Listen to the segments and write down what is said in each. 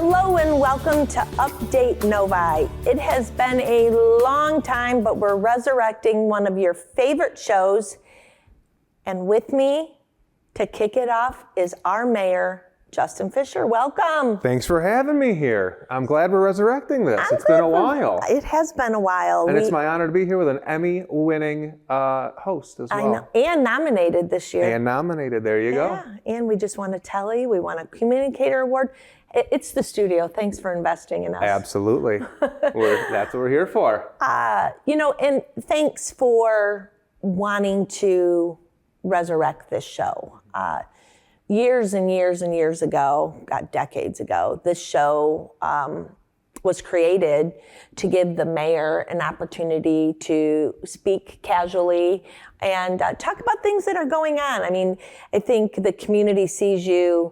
Hello and welcome to Update Novi. It has been a long time, but we're resurrecting one of your favorite shows. And with me to kick it off is our mayor, Justin Fischer. Welcome. Thanks for having me here. I'm glad we're resurrecting this. It's been a while. It has been a while. And it's my honor to be here with an Emmy-winning host as well. I know. And nominated this year. And nominated. There you go. Yeah. And we just won a Telly. We won a Communicator Award. It's the studio. Thanks for investing in us. Absolutely. That's what we're here for. And thanks for wanting to resurrect this show. Years and years and years ago, decades ago, this show was created to give the mayor an opportunity to speak casually and talk about things that are going on. I mean, I think the community sees you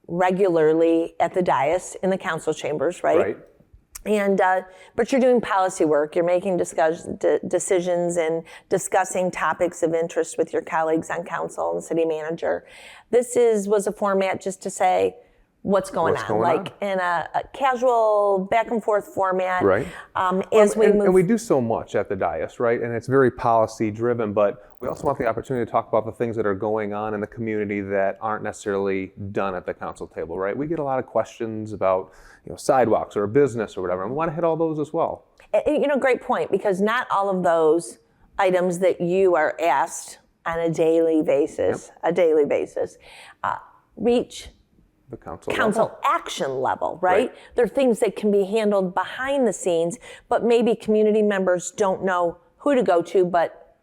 regularly at the dais in the council chambers, right? Right. And but you're doing policy work. You're making decisions and discussing topics of interest with your colleagues on council and city manager. This was a format just to say what's going on, in a casual back and forth format. Right. And we do so much at the dais, right? And it's very policy driven, but we also want the opportunity to talk about the things that are going on in the community that aren't necessarily done at the council table, right? We get a lot of questions about, sidewalks or a business or whatever, and we want to hit all those as well. Great point, because not all of those items that you are asked on a daily basis, reach the council level. Action level, right? There are things that can be handled behind the scenes, but maybe community members don't know who to go to, but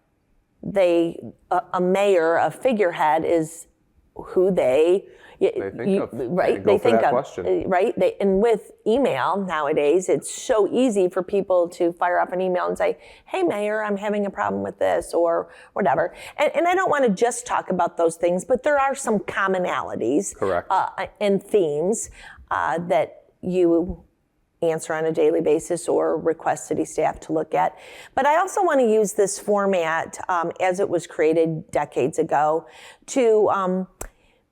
a mayor, a figurehead is who they think of. Right. They think of question. Right. And with email nowadays, it's so easy for people to fire off an email and say, "Hey, Mayor, I'm having a problem with this," or whatever. And I don't want to just talk about those things, but there are some commonalities, correct, and themes that you answer on a daily basis or request city staff to look at. But I also want to use this format as it was created decades ago to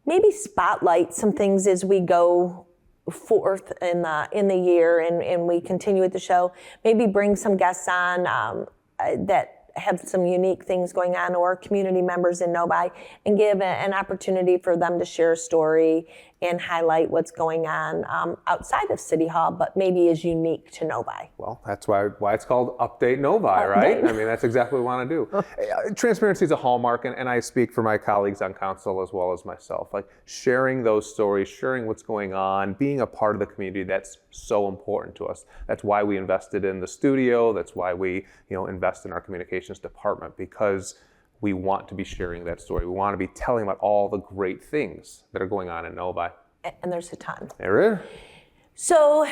maybe spotlight some things as we go forth in the year and we continue with the show. Maybe bring some guests on that have some unique things going on, or community members in Novi, and give an opportunity for them to share a story and highlight what's going on outside of City Hall, but maybe is unique to Novi. Well, that's why it's called Update Novi, right? I mean, that's exactly what we want to do. Transparency is a hallmark, and I speak for my colleagues on council as well as myself. Like sharing those stories, sharing what's going on, being a part of the community, that's so important to us. That's why we invested in the studio. That's why we, invest in our communications department, because we want to be sharing that story. We want to be telling about all the great things that are going on in Novi. And there's a ton. There is. So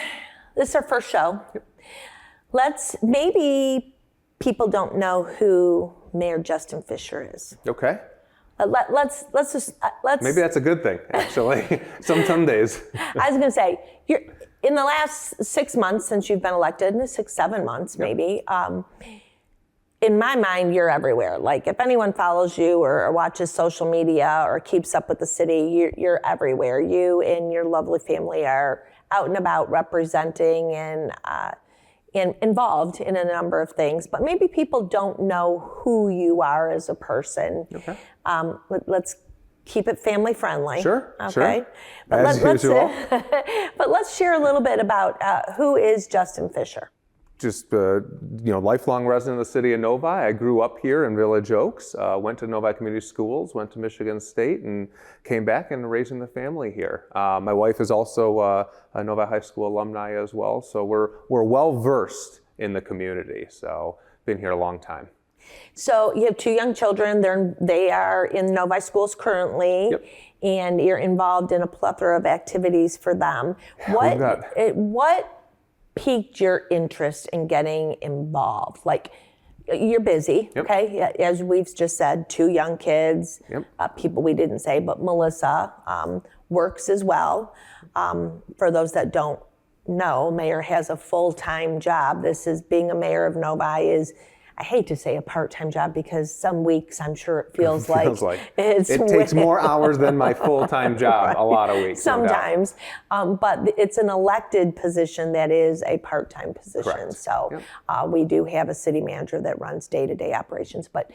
this is our first show. Yep. Maybe people don't know who Mayor Justin Fischer is. Okay. Let's Maybe that's a good thing, actually. Some days. I was going to say, you're in the last 6 months since you've been elected, 7 months maybe. In my mind, you're everywhere. Like if anyone follows you or watches social media or keeps up with the city, you're everywhere. You and your lovely family are out and about representing and involved in a number of things. But maybe people don't know who you are as a person. Okay. Let's keep it family friendly. Sure. Okay. Sure. But let's but let's share a little bit about who is Justin Fischer. Just lifelong resident of the city of Novi. I grew up here in Village Oaks, went to Novi Community Schools, went to Michigan State, and came back and raising the family here. My wife is also a Novi High School alumni as well, so we're well versed in the community. So been here a long time. So you have 2 young children. They are in Novi schools currently, yep, and you're involved in a plethora of activities for them. What piqued your interest in getting involved? Like, you're busy, yep, okay? As we've just said, 2 young kids, yep, people we didn't say, but Melissa works as well. For those that don't know, mayor has a full-time job. Being a mayor of Novi is I hate to say a part-time job because some weeks I'm sure it feels like it takes more hours than my full-time job Right. a lot of weeks. Sometimes, but it's an elected position that is a part-time position. Correct. So we do have a city manager that runs day-to-day operations. But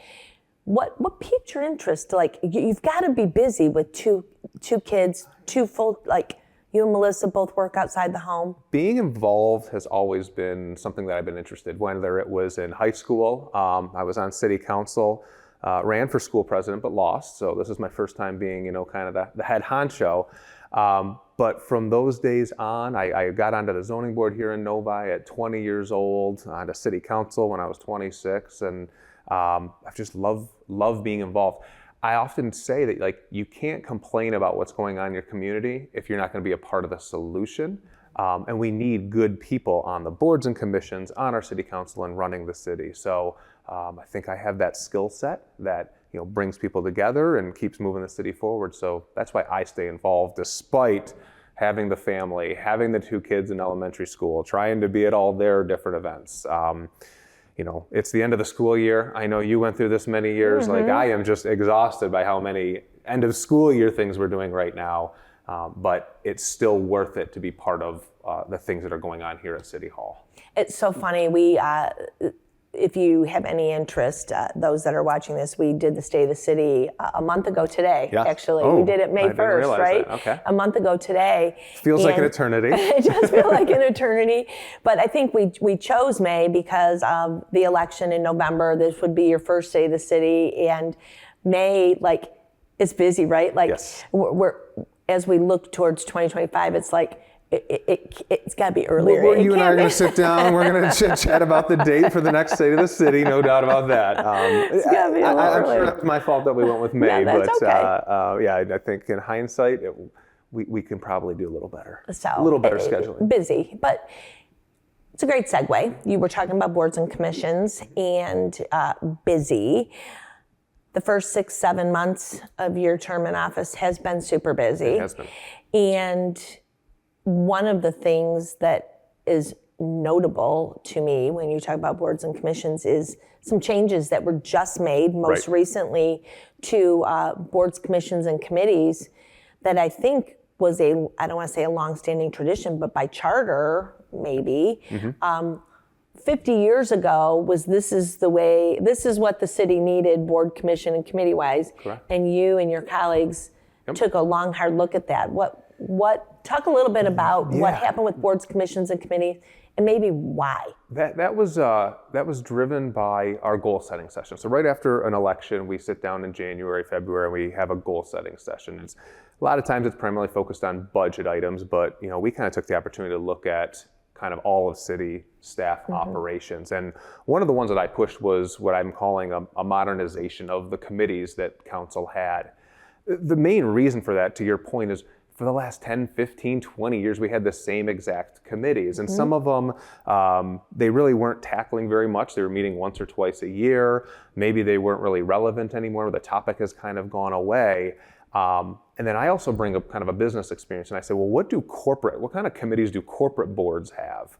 what piqued your interest? Like you've got to be busy with two kids, two full, like you and Melissa both work outside the home. Being involved has always been something that I've been interested in, whether it was in high school. I was on city council, ran for school president, but lost. So this is my first time being, kind of the head honcho. But from those days on, I got onto the zoning board here in Novi at 20 years old, onto city council when I was 26, and I've just love being involved. I often say that you can't complain about what's going on in your community if you're not going to be a part of the solution. And we need good people on the boards and commissions, on our city council, and running the city. So I think I have that skill set that brings people together and keeps moving the city forward. So that's why I stay involved, despite having the family, having the 2 kids in elementary school, trying to be at all their different events. It's the end of the school year. I know you went through this many years. Mm-hmm. I am just exhausted by how many end of school year things we're doing right now. But it's still worth it to be part of the things that are going on here at City Hall. It's so funny. We, if you have any interest, those that are watching this, we did the State of the City a month ago today, actually. We did it May 1st, right? Okay. A month ago today. Feels like an eternity. It does feel like an eternity. But I think we chose May because of the election in November. This would be your first State of the City. And May, it's busy, right? Yes. We're as we look towards 2025, it's like, it's got to be earlier. Well, you and I are going to sit down. We're going to chit-chat about the date for the next State of the City. No doubt about that. It's got to be a little I'm earlier. sure it's my fault that we went with May. Yeah, that's but I think in hindsight, we can probably do a little better. So, a little better scheduling. Busy, but it's a great segue. You were talking about boards and commissions and busy. The first 6-7 months of your term in office has been super busy. It has been. And one of the things that is notable to me when you talk about boards and commissions is some changes that were just made most recently to boards, commissions, and committees that I think was I don't want to say a longstanding tradition, but by charter, maybe. 50 years ago this is what the city needed board, commission, and committee-wise. Correct. And you and your colleagues took a long, hard look at that. Talk a little bit about what happened with boards, commissions, and committees, and maybe why. That was driven by our goal setting session. So right after an election, we sit down in January, February, and we have a goal setting session. A lot of times it's primarily focused on budget items, but we kind of took the opportunity to look at kind of all of city staff operations. And one of the ones that I pushed was what I'm calling a modernization of the committees that council had. The main reason for that, to your point, is for the last 10, 15, 20 years, we had the same exact committees. And some of them, they really weren't tackling very much. They were meeting once or twice a year. Maybe they weren't really relevant anymore. The topic has kind of gone away. And then I also bring up kind of a business experience. And I say, well, what kind of committees do corporate boards have?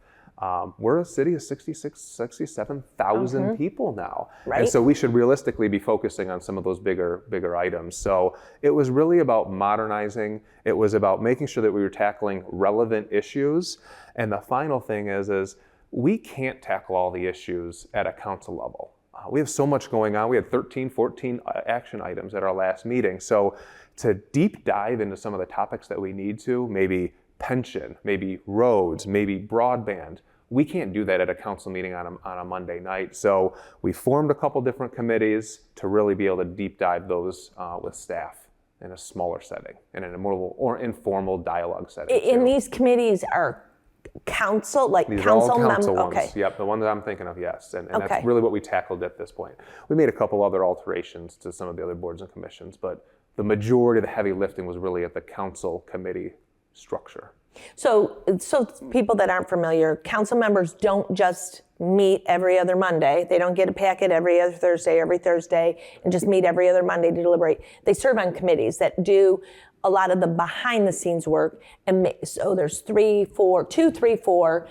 We're a city of 67,000 people now. Right. And so we should realistically be focusing on some of those bigger items. So it was really about modernizing. It was about making sure that we were tackling relevant issues. And the final thing is we can't tackle all the issues at a council level. We have so much going on. We had 13, 14 action items at our last meeting. So to deep dive into some of the topics that we need to, maybe pension, maybe roads, maybe broadband, we can't do that at a council meeting on a Monday night. So we formed a couple different committees to really be able to deep dive those with staff in a smaller setting and in a more informal dialogue setting. And these committees are council, These council are all council members? ones. Okay. Yep, the one that I'm thinking of, yes. And that's really what we tackled at this point. We made a couple other alterations to some of the other boards and commissions, but the majority of the heavy lifting was really at the council committee structure. So people that aren't familiar, council members don't just meet every other Monday. They don't get a packet every Thursday, and just meet every other Monday to deliberate. They serve on committees that do a lot of the behind the scenes work. And so there's 2, 3, 4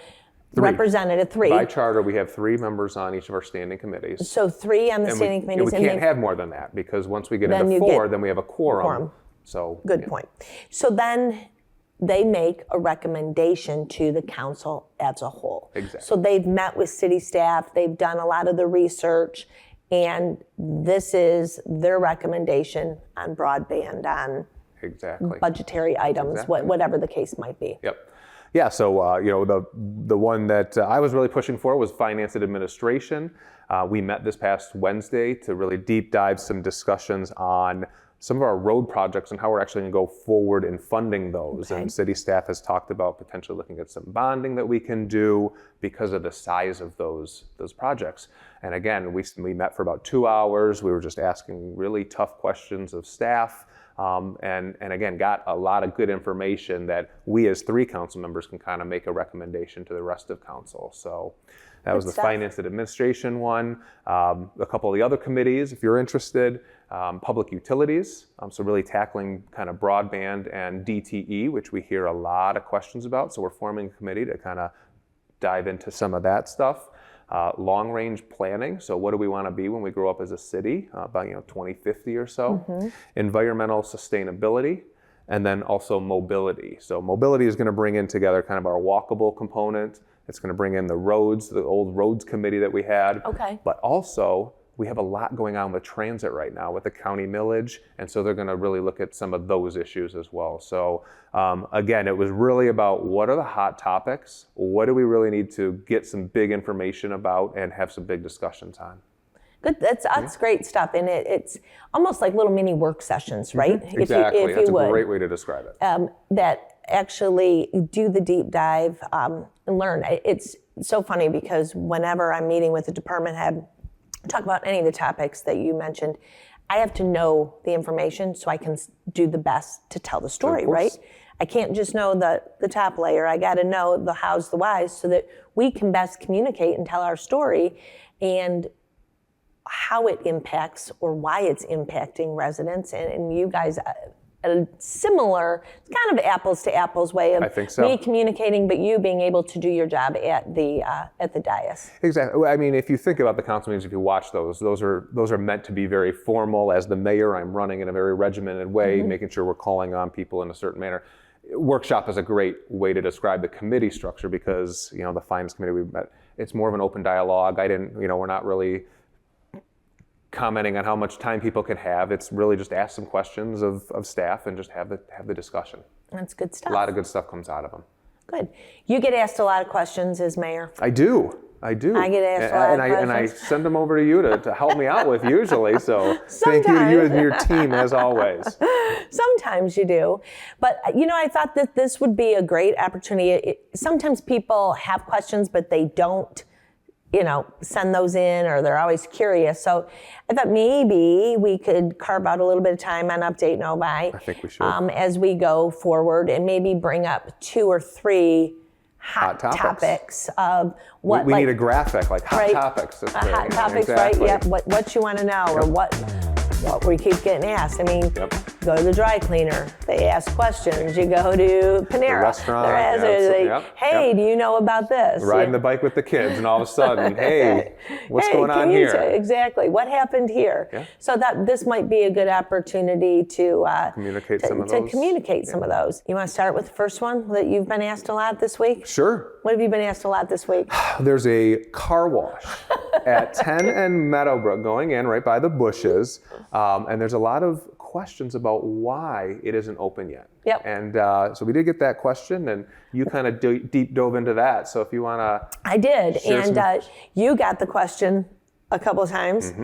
represented, 3. By charter, we have 3 members on each of our standing committees. So 3 on the standing committees. We can't have more than that, because once we get into 4, then we have a quorum. So good point. So then they make a recommendation to the council as a whole. Exactly. So they've met with city staff, they've done a lot of the research, and this is their recommendation on broadband, on budgetary items, whatever the case might be. Yep. Yeah, so the one that I was really pushing for was finance and administration. We met this past Wednesday to really deep dive some discussions on some of our road projects and how we're actually going to go forward in funding those. And city staff has talked about potentially looking at some bonding that we can do because of the size of those projects. And again, we met for about 2 hours. We were just asking really tough questions of staff. And again, got a lot of good information that we as 3 council members can kind of make a recommendation to the rest of council. So that was the finance and administration one. A couple of the other committees, if you're interested, public utilities. So really tackling kind of broadband and DTE, which we hear a lot of questions about. So we're forming a committee to kind of dive into some of that stuff. Long-range planning, so what do we want to be when we grow up as a city, about 2050 or so. Environmental sustainability, and then also mobility. So mobility is going to bring in together kind of our walkable component. It's going to bring in the roads, the old roads committee that we had. But also, we have a lot going on with transit right now with the county millage, and so they're going to really look at some of those issues as well. So again, it was really about what are the hot topics, what do we really need to get some big information about and have some big discussions on. Good, that's great stuff, and it's almost like little mini work sessions, right? Exactly, if that's you a would, great way to describe it. That actually do the deep dive and learn. It's so funny because whenever I'm meeting with a department head, talk about any of the topics that you mentioned, I have to know the information so I can do the best to tell the story, right? I can't just know the top layer. I got to know the hows, the whys, so that we can best communicate and tell our story and how it impacts or why it's impacting residents. And you guys, a similar, kind of apples to apples way of me communicating, but you being able to do your job at the dais. Exactly. I mean, if you think about the council meetings, if you watch those are meant to be very formal. As the mayor, I'm running in a very regimented way, making sure we're calling on people in a certain manner. Workshop is a great way to describe the committee structure because, the finance committee we met, it's more of an open dialogue. We're not really commenting on how much time people can have. It's really just ask some questions of staff and just have the discussion. That's good stuff. A lot of good stuff comes out of them. Good. You get asked a lot of questions as mayor. I do. I get asked a lot of questions. And I send them over to you to help me out with usually. So thank you to you and your team as always. Sometimes you do. But, I thought that this would be a great opportunity. Sometimes people have questions, but they don't send those in, or they're always curious. So I thought maybe we could carve out a little bit of time on Update Novi. I think we should. As we go forward and maybe bring up 2 or 3 hot topics of what we need a graphic, like hot topics. Hot topics, exactly. Right? Yep. What you want to know, or what we keep getting asked. I mean, go to the dry cleaner. They ask questions. You go to Panera. The restaurant. Hey, do you know about this? Riding the bike with the kids, and all of a sudden, hey, what's going on here? Exactly. What happened here? Yeah. So that this might be a good opportunity to communicate some of those. Some of those. You want to start with the first one that you've been asked a lot this week? Sure. What have you been asked a lot this week? There's a car wash at 10 and Meadowbrook going in right by the bushes. And there's a lot of questions about why it isn't open yet. Yep. And so we did get that question, and you kind of deep dove into that. So if you want to... I did. And you got the question a couple of times.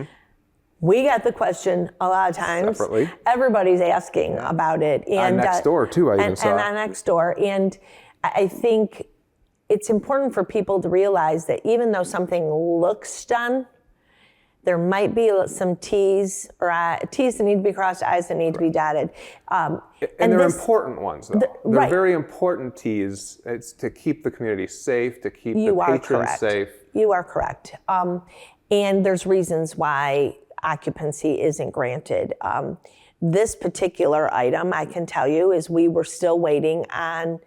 We got the question a lot of times. Separately. Everybody's asking about it. And on Nextdoor, too, I even saw. And on Nextdoor. And I think it's important for people to realize that even though something looks done, there might be some T's that need to be crossed, I's that need to be dotted. And they're important ones, though. They're very important T's. It's to keep the community safe, to keep the patrons safe. You are correct. And there's reasons why occupancy isn't granted. This particular item, I can tell you, is we were still waiting on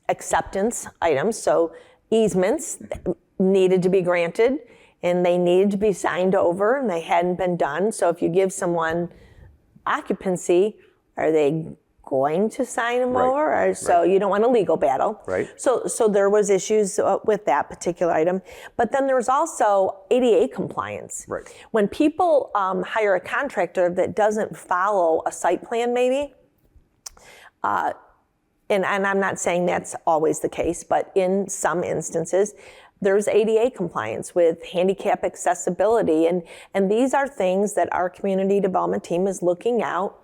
acceptance items. So easements needed to be granted, and they needed to be signed over, and they hadn't been done. So if you give someone occupancy, are they going to sign them over? Or, so you don't want a legal battle. Right. So there was issues with that particular item. But then there was also ADA compliance. Right. When people hire a contractor that doesn't follow a site plan maybe, and I'm not saying that's always the case, but in some instances, there's ADA compliance with handicap accessibility. And these are things that our community development team is looking out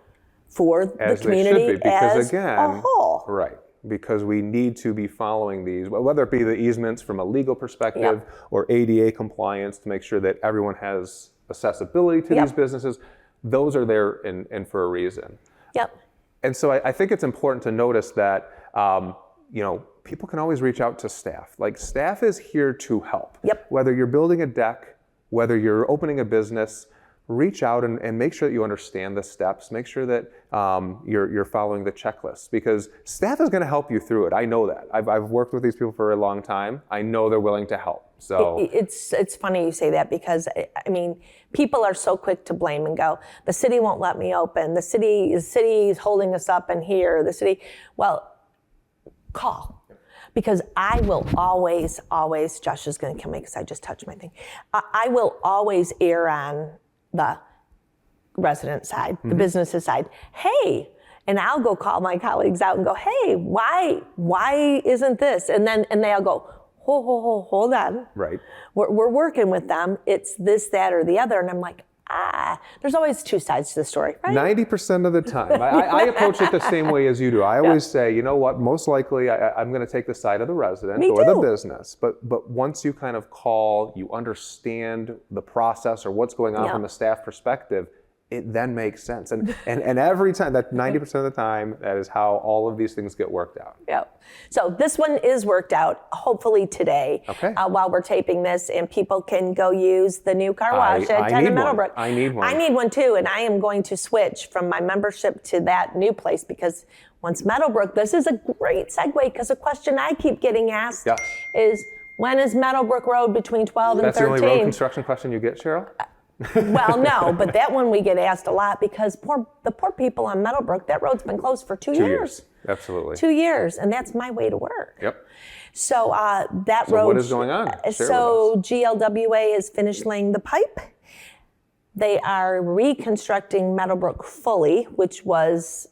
for the community as a whole. Right. Because we need to be following these, whether it be the easements from a legal perspective or ADA compliance to make sure that everyone has accessibility to these businesses. Those are there and for a reason. Yep. And so I think it's important to notice that, people can always reach out to staff. Like, staff is here to help. Yep. Whether you're building a deck, whether you're opening a business, reach out and make sure that you understand the steps. Make sure that you're following the checklist, because staff is going to help you through it. I know that. I've worked with these people for a long time. I know they're willing to help. So it's funny you say that, because I mean, people are so quick to blame and go, the city won't let me open. The city is holding us up in here. The city, well, call. Because I will always, Josh is going to kill me because I just touched my thing. I will always err on the resident side, the business's side. Hey, and I'll go call my colleagues out and go, hey, why isn't this? And they'll go, hold on. Right. We're working with them. It's this, that, or the other. And I'm like, there's always two sides to the story, right? 90% of the time. I approach it the same way as you do. I always say, you know what, most likely I'm going to take the side of the resident or the business. But once you kind of call, you understand the process or what's going on from a staff perspective, it then makes sense. And every time, that 90% of the time, that is how all of these things get worked out. Yep. So this one is worked out, hopefully today, while we're taping this, and people can go use the new car wash at 10 in Meadowbrook. I need one. I need one too, and I am going to switch from my membership to that new place, because once Meadowbrook, this is a great segue, because a question I keep getting asked is, when is Meadowbrook Road between 12 and 13? That's the only road construction question you get, Cheryl? Well, no, but that one we get asked a lot, because the poor people on Meadowbrook, that road's been closed for 2 years. 2 years, absolutely. 2 years, and that's my way to work. Yep. So that road. So what is going on? So GLWA has finished laying the pipe. They are reconstructing Meadowbrook fully, which was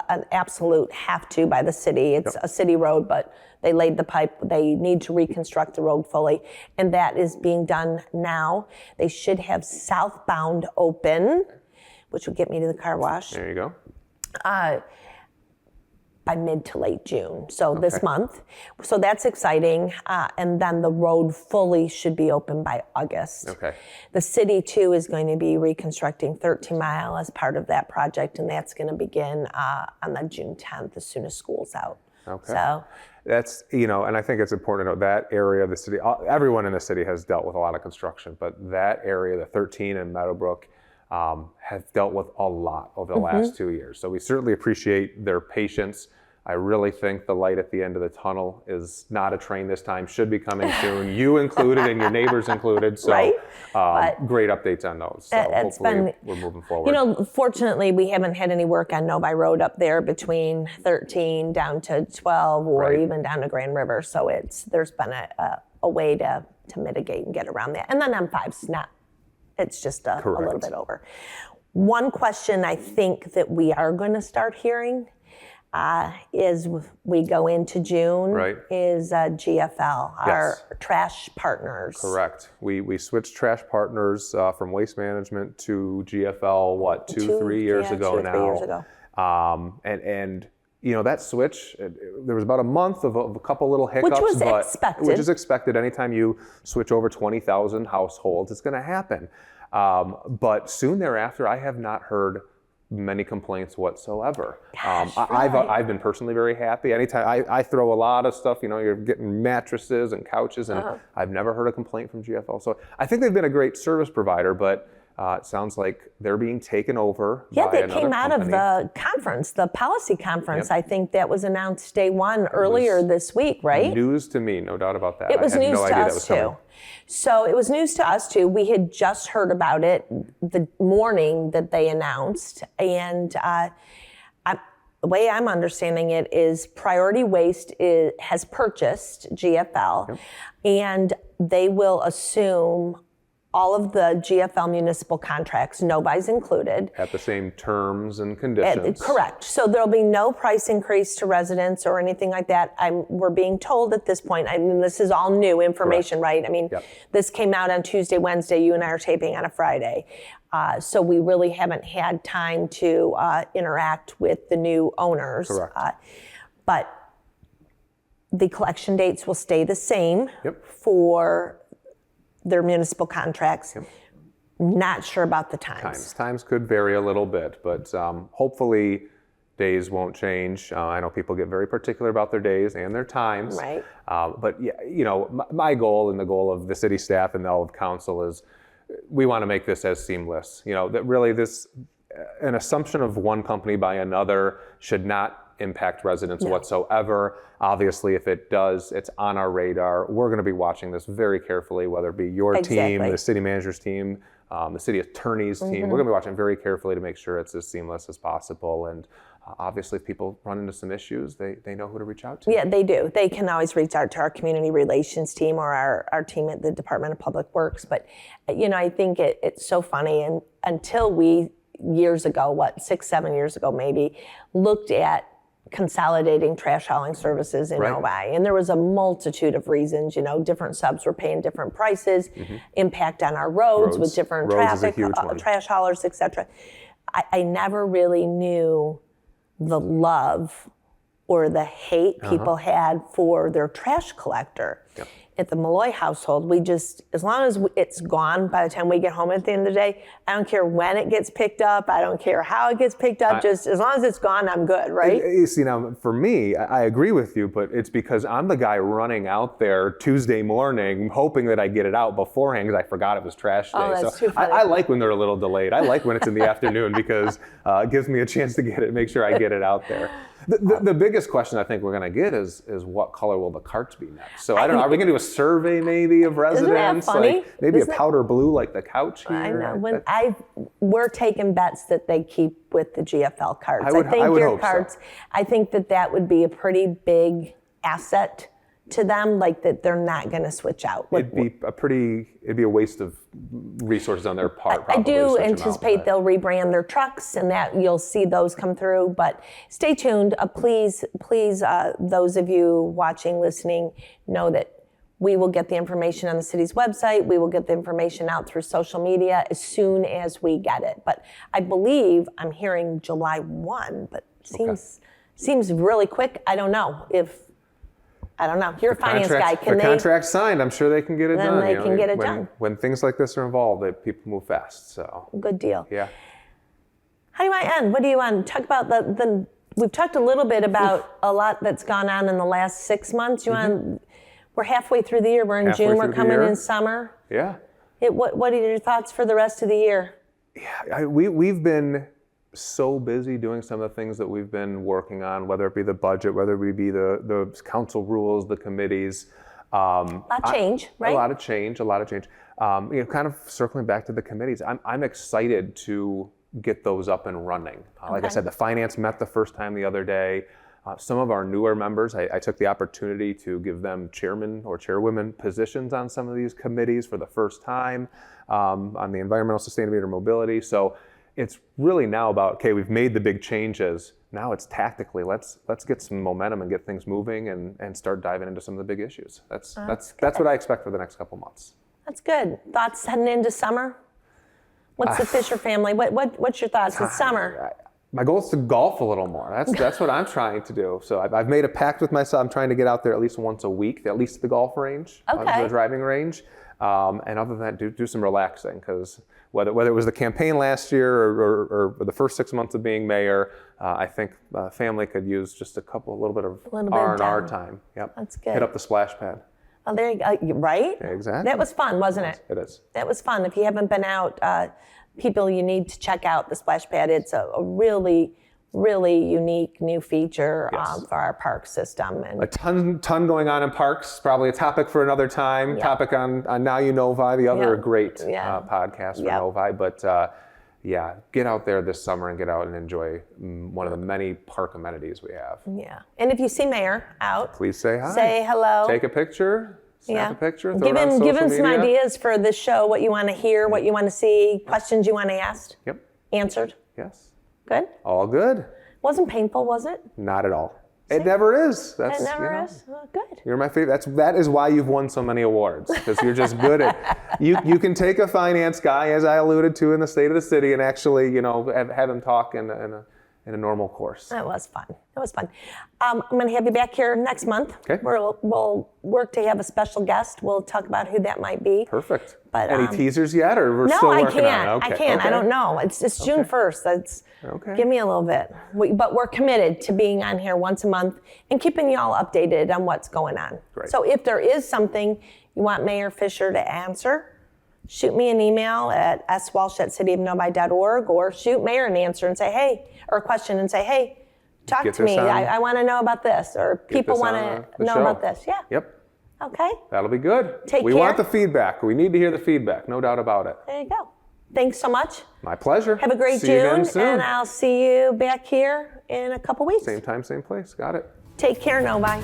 an absolute have to by the city. It's a city road, but they laid the pipe. They need to reconstruct the road fully, and that is being done now. They should have southbound open, which would get me to the car wash. There you go. By mid to late June, so this month. So that's exciting. And then the road fully should be open by August. Okay. The city too is going to be reconstructing 13 Mile as part of that project, and that's going to begin on the June 10th as soon as school's out. Okay. So that's, and I think it's important to note that area of the city, everyone in the city has dealt with a lot of construction, but that area, the 13 and Meadowbrook, have dealt with a lot over the last 2 years. So we certainly appreciate their patience. I really think the light at the end of the tunnel is not a train this time, should be coming soon. You included and your neighbors included. So great updates on those. So hopefully we're moving forward. Fortunately, we haven't had any work on Novi Road up there between 13 down to 12 or even down to Grand River. So there's been a way to mitigate and get around that. And then M5's not. It's just a little bit over. One question I think that we are going to start hearing is we go into June is GFL, our trash partners. Correct. We switched trash partners from Waste Management to GFL, 3 years ago now. 3 years ago. And that switch, there was about a month of a couple little hiccups. Which was expected. Which is expected. Anytime you switch over 20,000 households, it's going to happen. But soon thereafter, I have not heard many complaints whatsoever. I've been personally very happy. Anytime I throw a lot of stuff, you're getting mattresses and couches, and I've never heard a complaint from GFL. So I think they've been a great service provider, but It sounds like they're being taken over Yeah, by they another came out company. of the conference, the policy conference. Yep. I think that was announced day one earlier this week, right? News to me, no doubt about that. It was I had news no to idea that us was too. coming. So it was news to us too. We had just heard about it the morning that they announced, and the way I'm understanding it is Priority Waste has purchased GFL, and they will assume all of the GFL municipal contracts, Novi's included. At the same terms and conditions. Correct. So there'll be no price increase to residents or anything like that. We're being told at this point, I mean, this is all new information, right? I mean, this came out on Tuesday, Wednesday. You and I are taping on a Friday. So we really haven't had time to interact with the new owners. Correct. But the collection dates will stay the same for their municipal contracts. Not sure about the times. Times could vary a little bit, but hopefully days won't change. I know people get very particular about their days and their times. Right. But yeah, you know, my goal and the goal of the city staff and all of council is we want to make this as seamless. You know, that really an assumption of one company by another should not impact residents whatsoever. Obviously, if it does, it's on our radar. We're going to be watching this very carefully, whether it be your team, the city manager's team, the city attorney's team. We're going to be watching very carefully to make sure it's as seamless as possible. And obviously, if people run into some issues, they know who to reach out to. Yeah, they do. They can always reach out to our community relations team or our team at the Department of Public Works. But, you know, I think it's so funny. And until we, years ago, 6-7 years ago maybe, looked at consolidating trash hauling services in Novi. And there was a multitude of reasons, you know, different subs were paying different prices, impact on our roads with different traffic, trash haulers, etc. I never really knew the love or the hate people had for their trash collector. At the Malloy household, we just, as long as it's gone by the time we get home at the end of the day, I don't care when it gets picked up, I don't care how it gets picked up, just as long as it's gone, I'm good, right? You see, now, for me, I agree with you, but it's because I'm the guy running out there Tuesday morning, hoping that I get it out beforehand because I forgot it was trash day. That's too funny. I like when they're a little delayed. I like when it's in the afternoon because it gives me a chance to make sure I get it out there. The biggest question I think we're going to get is what color will the carts be next? So I don't know. Are we going to do a survey maybe of residents? Isn't that funny? Like maybe a powder blue like the couch here? I know. We're taking bets that they keep with the GFL carts. I think would your hope carts. so. I think that would be a pretty big asset to them, like that they're not going to switch out. It'd be a waste of resources on their part. I do anticipate they'll rebrand their trucks and that you'll see those come through, but stay tuned. Please, those of you watching, listening, know that we will get the information on the city's website. We will get the information out through social media as soon as we get it. But I believe I'm hearing July 1, but seems really quick. I don't know. You're a finance guy. The contract's signed. I'm sure they can get it done. Then they can get it done. When things like this are involved, people move fast. So good deal. Yeah. How do I end? What do you want to talk about? We've talked a little bit about a lot that's gone on in the last 6 months. We're halfway through the year. We're in June. We're coming in summer. Yeah. What are your thoughts for the rest of the year? Yeah, we've been so busy doing some of the things that we've been working on, whether it be the budget, whether it be the council rules, the committees. A lot of change, right? A lot of change. Kind of circling back to the committees, I'm excited to get those up and running. Like I said, the finance met the first time the other day. Some of our newer members, I took the opportunity to give them chairman or chairwomen positions on some of these committees for the first time on the environmental sustainability or mobility. So it's really now about, okay, we've made the big changes. Now it's tactically, let's get some momentum and get things moving and start diving into some of the big issues. That's what I expect for the next couple months. That's good. Thoughts heading into summer? What's the Fischer family? What's your thoughts? It's summer. My goal is to golf a little more. That's what I'm trying to do. So I've made a pact with myself. I'm trying to get out there at least once a week, at least at the golf range, the driving range. And other than that, do some relaxing, because whether it was the campaign last year or the first 6 months of being mayor, I think family could use just a little bit of R&R time. Yep. That's good. Hit up the splash pad. Oh, there you go. Right? Yeah, exactly. That was fun, wasn't it? It is. That was fun. If you haven't been out, people, you need to check out the splash pad. It's a really, really unique new feature for our park system. And a ton going on in parks. Probably a topic for another time. Topic on Now You Novi, the other great podcast for Novi. But yeah, get out there this summer and get out and enjoy one of the many park amenities we have. Yeah, and if you see Mayor out, please say hi. Say hello. Take a picture. Snap a picture. Give him some ideas for this show. What you want to hear, what you want to see, questions you want to ask. Yep. Answered. Yes. Good. All good. Wasn't painful, was it? Not at all. It never is. It never is. Oh, good. You're my favorite. That is why you've won so many awards, because you're just good at. You can take a finance guy, as I alluded to, in the state of the city, and actually, have him talk in a normal course. It was fun. It was fun. I'm going to have you back here next month. Okay. We'll work to have a special guest. We'll talk about who that might be. Perfect. But any teasers yet, or we're still working on it? Okay. I can't. I don't know. It's June 1st. Give me a little bit. But we're committed to being on here once a month and keeping you all updated on what's going on. Great. So if there is something you want Mayor Fischer to answer, shoot me an email at swalsh@cityofnovi.org, or shoot Mayor an answer and say, hey, or a question and say, hey, talk to me. I want to know about this, or people want to know about this. Yeah. Yep. Okay. That'll be good. We want the feedback. We need to hear the feedback, no doubt about it. There you go. Thanks so much. My pleasure. Have a great See you June, again soon. and I'll see you back here in a couple weeks. Same time, same place. Got it. Take care, Novi.